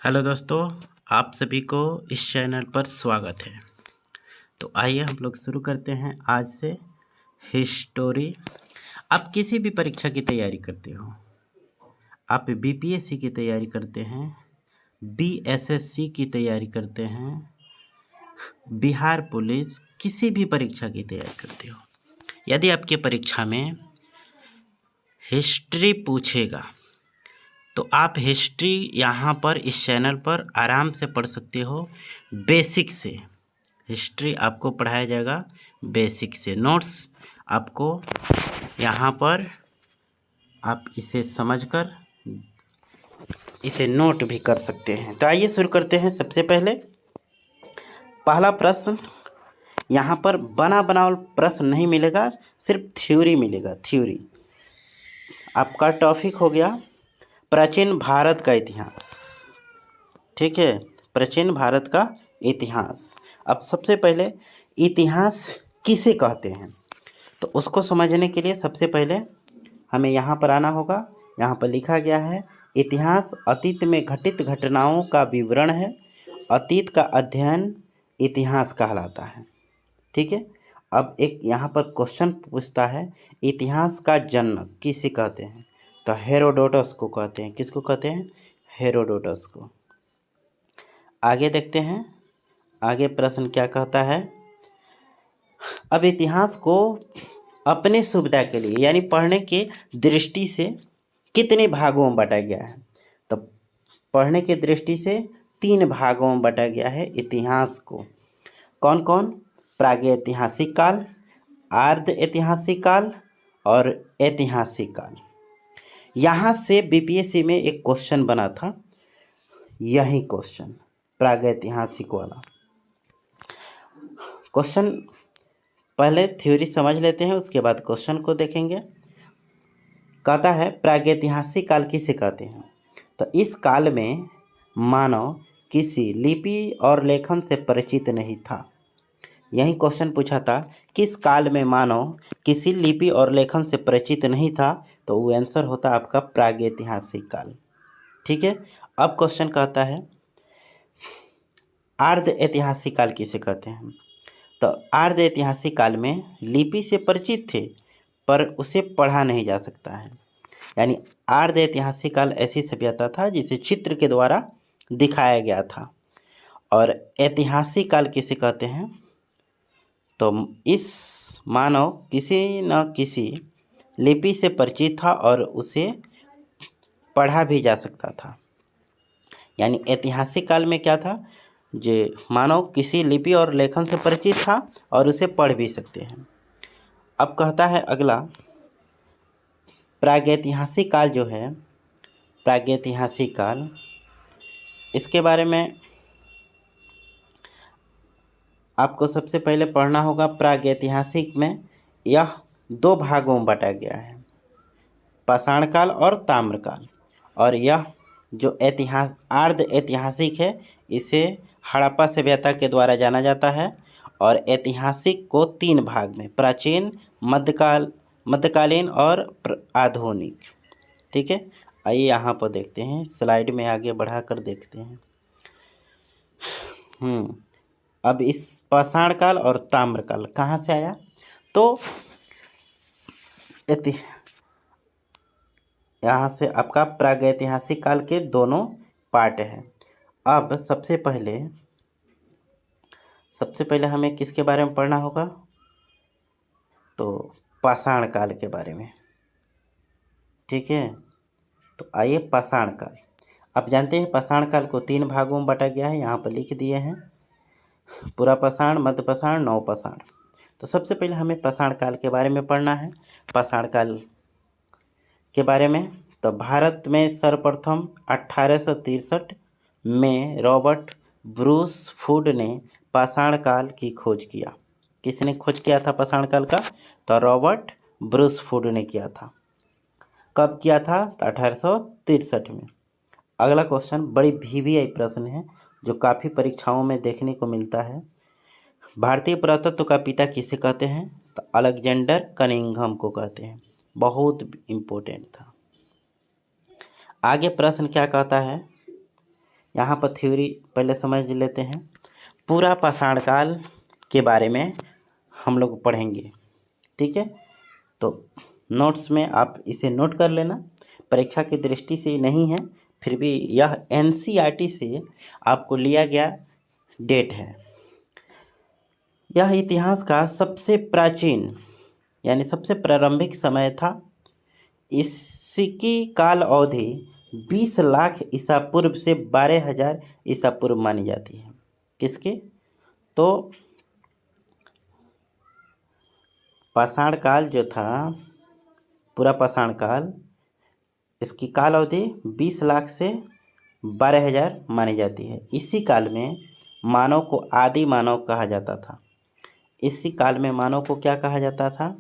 Hello दोस्तों, आप सभी को इस चैनल पर स्वागत है। तो आइए हम लोग शुरू करते हैं आज से हिस्टोरी। आप किसी भी परीक्षा की तैयारी करते हो, आप बीपीएससी की तैयारी करते हैं, बीएसएससी की तैयारी करते हैं, बिहार पुलिस, किसी भी परीक्षा की तैयारी करते हो, यदि आपके परीक्षा में हिस्ट्री पूछेगा तो आप हिस्ट्री यहाँ पर इस चैनल पर आराम से पढ़ सकते हो। बेसिक से हिस्ट्री आपको पढ़ाया जाएगा, बेसिक से नोट्स आपको यहाँ पर आप इसे समझकर इसे नोट भी कर सकते हैं। तो आइए शुरू करते हैं। सबसे पहले पहला प्रश्न, यहाँ पर बना बनावल प्रश्न नहीं मिलेगा, सिर्फ थ्योरी मिलेगा। थ्योरी आपका टॉपिक हो गया प्राचीन भारत का इतिहास। ठीक है, प्राचीन भारत का इतिहास। अब सबसे पहले इतिहास किसे कहते हैं, तो उसको समझने के लिए सबसे पहले हमें यहाँ पर आना होगा। यहाँ पर लिखा गया है, इतिहास अतीत में घटित घटनाओं का विवरण है। अतीत का अध्ययन इतिहास कहलाता है। ठीक है, अब एक यहाँ पर क्वेश्चन पूछता है, इतिहास का जनक किसे कहते हैं, तो हेरोडोटस को कहते हैं। किसको कहते हैं? हेरोडोटस को। आगे देखते हैं, आगे प्रश्न क्या कहता है। अब इतिहास को अपने सुविधा के लिए यानी पढ़ने की दृष्टि से कितने भागों में बांटा गया है, तो पढ़ने की दृष्टि से 3 भागों में बांटा गया है इतिहास को। कौन कौन? प्रागैतिहासिक काल, आर्ध ऐतिहासिक काल और ऐतिहासिक काल। यहाँ से बीपीएससी में एक क्वेश्चन बना था, यही क्वेश्चन प्रागैतिहासिक वाला क्वेश्चन। पहले थ्योरी समझ लेते हैं, उसके बाद क्वेश्चन को देखेंगे। कहता है प्रागैतिहासिक काल किसे कहते हैं, तो इस काल में मानव किसी लिपि और लेखन से परिचित नहीं था। यही क्वेश्चन पूछा था, किस काल में मानव किसी लिपि और लेखन से परिचित नहीं था, तो वो आंसर होता आपका प्रागैतिहासिक काल। ठीक है, अब क्वेश्चन कहता है आर्ध ऐतिहासिक काल किसे कहते हैं, तो आर्ध ऐतिहासिक काल में लिपि से परिचित थे पर उसे पढ़ा नहीं जा सकता है। यानी आर्ध ऐतिहासिक काल ऐसी सभ्यता था जिसे चित्र के द्वारा दिखाया गया था। और ऐतिहासिक काल किसे कहते हैं, तो इस मानव किसी न किसी लिपि से परिचित था और उसे पढ़ा भी जा सकता था। यानी ऐतिहासिक काल में क्या था, जो मानव किसी लिपि और लेखन से परिचित था और उसे पढ़ भी सकते हैं। अब कहता है अगला, प्रागैतिहासिक काल जो है, प्रागैतिहासिक काल, इसके बारे में आपको सबसे पहले पढ़ना होगा। प्रागैतिहासिक में यह 2 भागों में बांटा गया है, पाषाण काल और ताम्रकाल। और यह जो आर्ध ऐतिहासिक है, इसे हड़प्पा सभ्यता के द्वारा जाना जाता है। और ऐतिहासिक को 3 भाग में, प्राचीन, मध्यकालीन और आधुनिक। ठीक है, आइए यहाँ पर देखते हैं, स्लाइड में आगे बढ़ाकर देखते हैं। अब इस पाषाण काल और ताम्रकाल कहाँ से आया, तो यहाँ से आपका प्रागैतिहासिक काल के दोनों पार्ट है। अब सबसे पहले हमें किसके बारे में पढ़ना होगा, तो पाषाण काल के बारे में। ठीक है, तो आइए पाषाण काल। आप जानते हैं पाषाण काल को 3 भागों में बांटा गया है, यहाँ पर लिख दिए हैं, पुरापाषाण, मध्यपाषाण, नवपाषाण। तो सबसे पहले हमें पाषाण काल के बारे में पढ़ना है। पाषाण काल के बारे में, तो भारत में सर्वप्रथम 1863 में रॉबर्ट ब्रूसफुड ने पाषाण काल की खोज किया। किसने खोज किया था पाषाण काल का, तो रॉबर्ट ब्रूसफुड ने किया था। कब किया था, तो 1863 में। अगला क्वेश्चन बड़ी वीवीआई प्रश्न है जो काफ़ी परीक्षाओं में देखने को मिलता है। भारतीय पुरातत्व का पिता किसे कहते हैं, तो अलेक्जेंडर कनिंघम को कहते हैं। बहुत इम्पोर्टेंट था। आगे प्रश्न क्या कहता है, यहाँ पर थ्योरी पहले समझ लेते हैं। पूरा पाषाण काल के बारे में हम लोग पढ़ेंगे, ठीक है। तो नोट्स में आप इसे नोट कर लेना, परीक्षा की दृष्टि से नहीं है, फिर भी यह एनसीईआरटी से आपको लिया गया डेट है। यह इतिहास का सबसे प्राचीन यानी सबसे प्रारंभिक समय था। इसकी काल अवधि 20 लाख ईसा पूर्व से 12,000 ईसा पूर्व मानी जाती है। किसकी? तो पाषाण काल जो था, पूरा पाषाण काल, इसकी काल अवधि 20 लाख से 12,000 मानी जाती है। इसी काल में मानव को आदि मानव कहा जाता था। इसी काल में मानव को क्या कहा जाता था?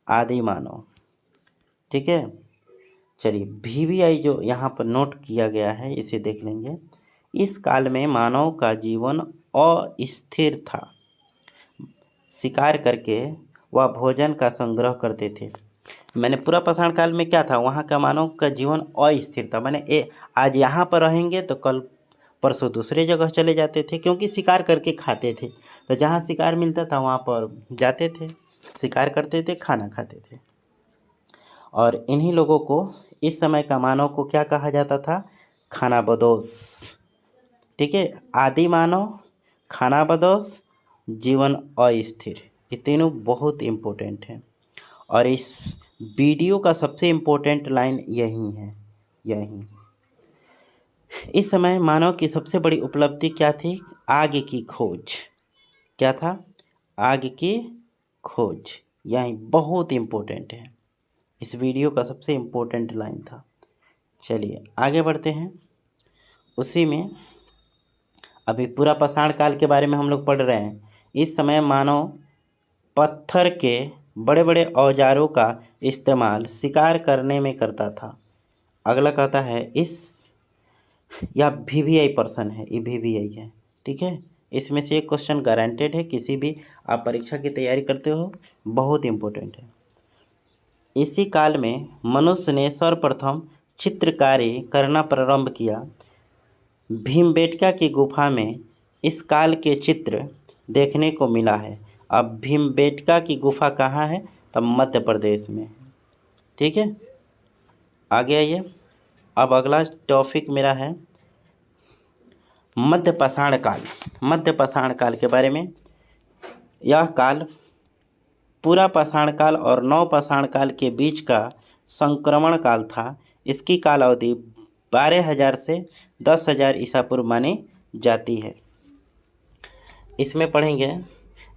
आदि मानव, ठीक है। चलिए, VVI जो यहाँ पर नोट किया गया है इसे देख लेंगे। इस काल में मानव का जीवन अस्थिर था। शिकार करके वह भोजन का संग्रह करते थे। मैंने पूरा पाषाण काल में क्या था? वहाँ का मानव का जीवन अस्थिर था। मैंने आज यहाँ पर रहेंगे तो कल परसों दूसरे जगह चले जाते थे, क्योंकि शिकार करके खाते थे। तो जहाँ शिकार मिलता था वहाँ पर जाते थे, शिकार करते थे, खाना खाते थे। और इन्हीं लोगों को, इस समय का मानव को क्या कहा जाता था? खानाबदोश, ठीक है। आदि मानव, खानाबदोश, जीवन अस्थिर, ये तीनों बहुत इम्पोर्टेंट हैं। और इस वीडियो का सबसे इम्पोर्टेंट लाइन यही है, यही। इस समय मानव की सबसे बड़ी उपलब्धि क्या थी? आग की खोज। क्या था? आग की खोज, यही बहुत इम्पोर्टेंट है। इस वीडियो का सबसे इम्पोर्टेंट लाइन था। चलिए आगे बढ़ते हैं। उसी में अभी पूरा पाषाण काल के बारे में हम लोग पढ़ रहे हैं। इस समय मानव पत्थर के बड़े बड़े औजारों का इस्तेमाल शिकार करने में करता था। अगला कहता है यह VVI पर्सन है, ये VVI है, ठीक है। इसमें से एक क्वेश्चन गारंटेड है, किसी भी आप परीक्षा की तैयारी करते हो, बहुत इम्पोर्टेंट है। इसी काल में मनुष्य ने सर्वप्रथम चित्रकारी करना प्रारंभ किया। भीमबेटका की गुफा में इस काल के चित्र देखने को मिला है। अब भीमबेटका की गुफा कहाँ है? तब मध्य प्रदेश में, ठीक है। आगे आइए। अब अगला टॉपिक मेरा है मध्य पाषाण काल। मध्य पाषाण काल के बारे में, यह काल पूरा पाषाण काल और नव पाषाण काल के बीच का संक्रमण काल था। इसकी काल अवधि 12,000 से 10,000 ईसा पूर्व मानी जाती है। इसमें पढ़ेंगे,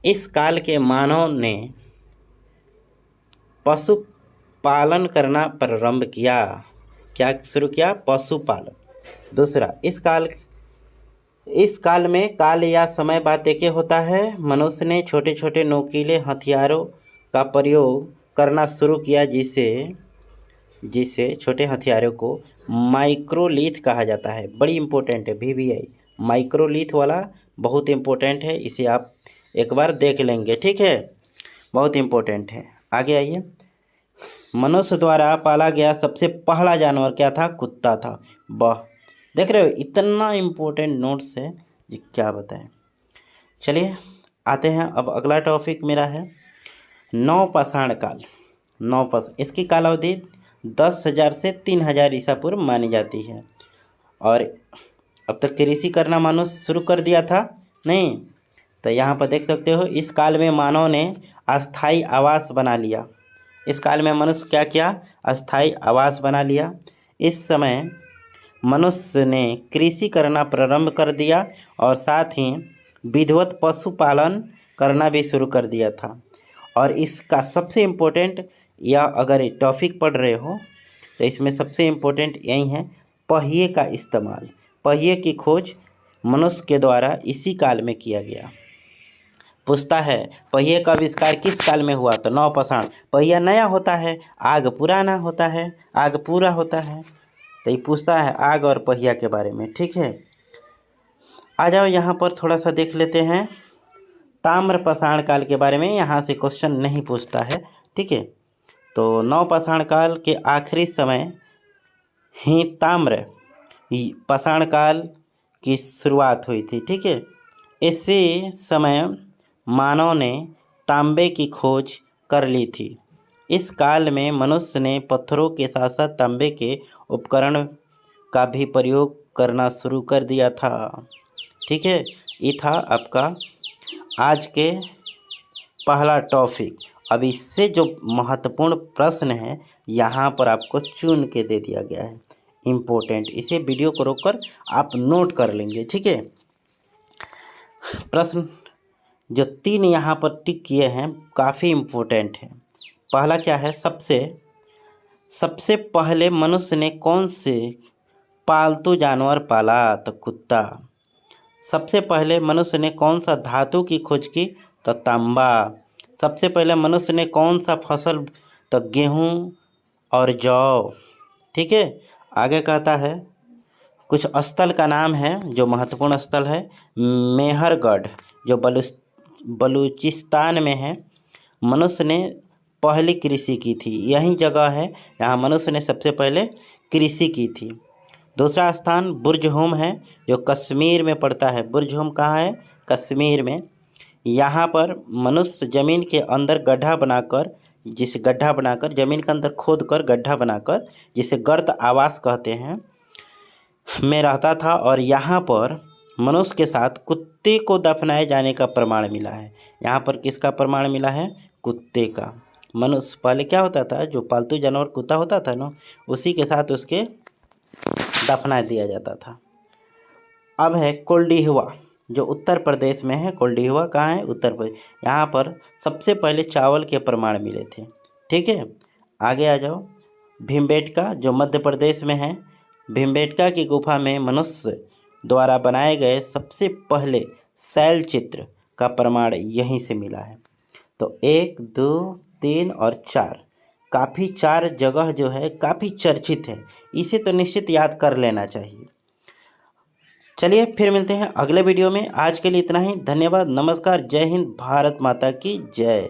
इस काल के मानव ने पशुपालन करना प्रारंभ किया। क्या शुरू किया? पशुपालन। दूसरा, इस काल में काल या समय बात एक होता है। मनुष्य ने छोटे छोटे नोकीले हथियारों का प्रयोग करना शुरू किया, जिसे छोटे हथियारों को माइक्रोलिथ कहा जाता है। बड़ी इम्पोर्टेंट है VVI, माइक्रोलिथ वाला बहुत इम्पोर्टेंट है, इसे आप एक बार देख लेंगे, ठीक है, बहुत इम्पोर्टेंट है। आगे आइए। मनुष्य द्वारा पाला गया सबसे पहला जानवर क्या था? कुत्ता था। वाह, देख रहे हो, इतना इम्पोर्टेंट नोट्स है जी, क्या बताएं। चलिए आते हैं। अब अगला टॉपिक मेरा है नव पाषाण काल। इसकी कालावधि 10,000 से 3,000 ईसा पूर्व मानी जाती है। और अब तक कृषि करना मनुष्य शुरू कर दिया था नहीं? तो यहाँ पर देख सकते हो, इस काल में मानव ने अस्थाई आवास बना लिया। इस काल में मनुष्य क्या किया? अस्थाई आवास बना लिया। इस समय मनुष्य ने कृषि करना प्रारंभ कर दिया और साथ ही विधिवत पशुपालन करना भी शुरू कर दिया था। और इसका सबसे इम्पोर्टेंट, या अगर टॉपिक पढ़ रहे हो तो इसमें सबसे इम्पोर्टेंट यही है, पहिए का इस्तेमाल। पहिए की खोज मनुष्य के द्वारा इसी काल में किया गया। पूछता है पहिए का आविष्कार किस काल में हुआ? तो नव पाषाण। पहिया नया होता है, आग पुराना होता है, आग पूरा होता है। तो ये पूछता है आग और पहिया के बारे में, ठीक है। आ जाओ यहाँ पर थोड़ा सा देख लेते हैं ताम्र पाषाण काल के बारे में। यहाँ से क्वेश्चन नहीं पूछता है, ठीक है। तो नव पाषाण काल के आखिरी समय ही ताम्र पाषाण काल की शुरुआत हुई थी। ठीक है, इसी समय मानव ने तांबे की खोज कर ली थी। इस काल में मनुष्य ने पत्थरों के साथ साथ तांबे के उपकरण का भी प्रयोग करना शुरू कर दिया था। ठीक है, ये था आपका आज के पहला टॉपिक। अब इससे जो महत्वपूर्ण प्रश्न है यहाँ पर आपको चुन के दे दिया गया है, इम्पोर्टेंट। इसे वीडियो को रोककर आप नोट कर लेंगे। ठीक है, प्रश्न जो 3 यहाँ पर टिक किए हैं काफ़ी इम्पोर्टेंट है। पहला क्या है, सबसे पहले मनुष्य ने कौन से पालतू जानवर पाला? तो कुत्ता। सबसे पहले मनुष्य ने कौन सा धातु की खोज की? तो तांबा। सबसे पहले मनुष्य ने कौन सा फसल? तो गेहूँ और जौ। ठीक है, आगे कहता है कुछ स्थल का नाम है जो महत्वपूर्ण स्थल है। मेहरगढ़ जो बलूचिस्तान में है, मनुष्य ने पहली कृषि की थी। यही जगह है यहाँ मनुष्य ने सबसे पहले कृषि की थी। दूसरा स्थान बुर्जहुम है जो कश्मीर में पड़ता है। बुर्जहुम कहाँ है? कश्मीर में। यहाँ पर मनुष्य ज़मीन के अंदर गड्ढा बनाकर ज़मीन के अंदर खोद कर गड्ढा बनाकर, जिसे गर्त आवास कहते हैं, में रहता था। और यहाँ पर मनुष्य के साथ कुत्ते को दफनाए जाने का प्रमाण मिला है। यहाँ पर किसका प्रमाण मिला है? कुत्ते का। मनुष्य पहले क्या होता था, जो पालतू जानवर कुत्ता होता था ना, उसी के साथ उसके दफना दिया जाता था। अब है कोल्डिहुआ जो उत्तर प्रदेश में है। कोल्डिहुआ कहाँ है? उत्तर प्रदेश। यहाँ पर सबसे पहले चावल के प्रमाण मिले थे। ठीक है, आगे आ जाओ। भीमबेटका जो मध्य प्रदेश में है। भीमबेटका की गुफा में मनुष्य द्वारा बनाए गए सबसे पहले शैल चित्र का प्रमाण यहीं से मिला है। तो 1, 2, 3 और 4 काफ़ी 4 जगह जो है काफ़ी चर्चित है। इसे तो निश्चित याद कर लेना चाहिए। चलिए फिर मिलते हैं अगले वीडियो में। आज के लिए इतना ही। धन्यवाद, नमस्कार, जय हिंद, भारत माता की जय।